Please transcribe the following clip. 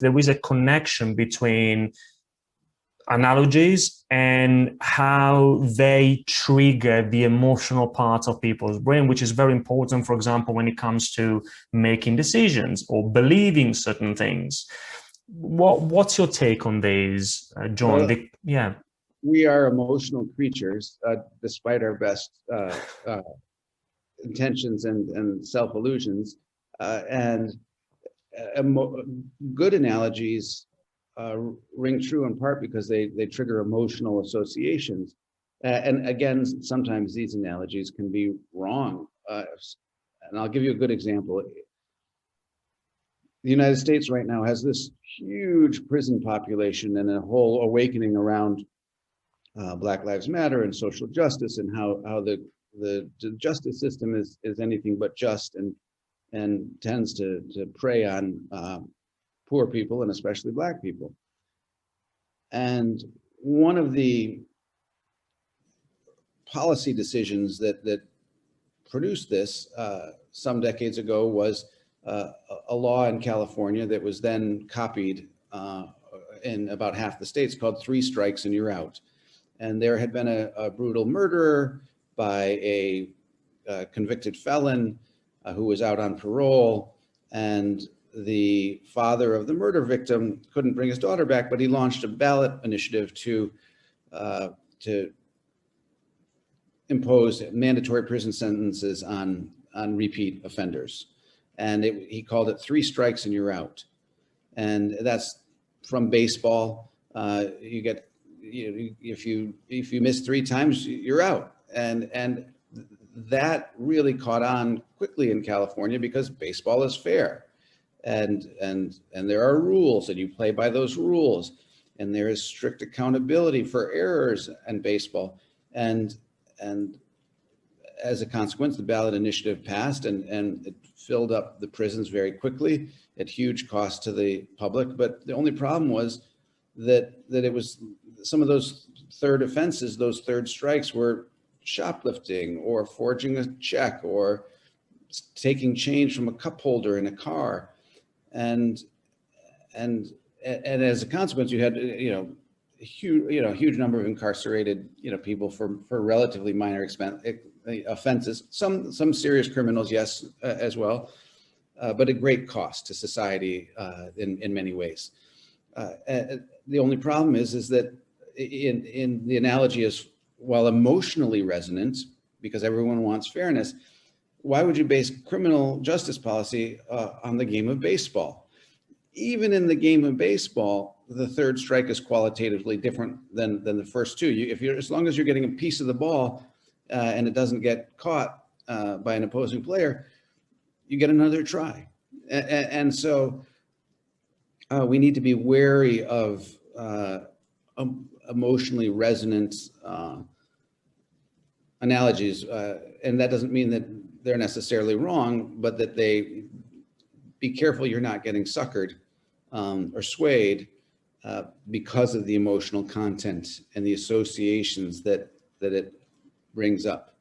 there is a connection between analogies and how they trigger the emotional part of people's brain, which is very important, for example, when it comes to making decisions or believing certain things. What's your take on these, John? Well, we are emotional creatures, despite our best intentions and self-illusions. And good analogies ring true in part because they trigger emotional associations. And again, sometimes these analogies can be wrong. And I'll give you a good example. The United States right now has this huge prison population and a whole awakening around Black Lives Matter and social justice, and how the justice system is anything but just, and tends to prey on poor people and especially Black people. And one of the policy decisions that produced this some decades ago was a law in California that was then copied in about half the states, called 3 strikes and you're out. And there had been a brutal murderer by a convicted felon who was out on parole, and the father of the murder victim couldn't bring his daughter back, but he launched a ballot initiative to impose mandatory prison sentences on repeat offenders. And he called it 3 strikes and you're out. And that's from baseball. You get, if you miss 3 times, you're out. And that really caught on quickly in California because baseball is fair. And there are rules, and you play by those rules. And there is strict accountability for errors in baseball. And as a consequence, the ballot initiative passed, and it filled up the prisons very quickly at huge cost to the public. But the only problem was that it was some of those third offenses, those third strikes, were shoplifting or forging a check or taking change from a cup holder in a car. And as a consequence, you had, a huge number of incarcerated, people for relatively minor offenses, some serious criminals, yes, as well, but at great cost to society in many ways. The only problem is that in the analogy is, while emotionally resonant, because everyone wants fairness, why would you base criminal justice policy on the game of baseball? Even in the game of baseball, the third strike is qualitatively different than the first 2. As long as you're getting a piece of the ball and it doesn't get caught by an opposing player, you get another try. And so we need to be wary of emotionally resonant analogies, and that doesn't mean that they're necessarily wrong, but that they be careful you're not getting suckered or swayed because of the emotional content and the associations that it brings up.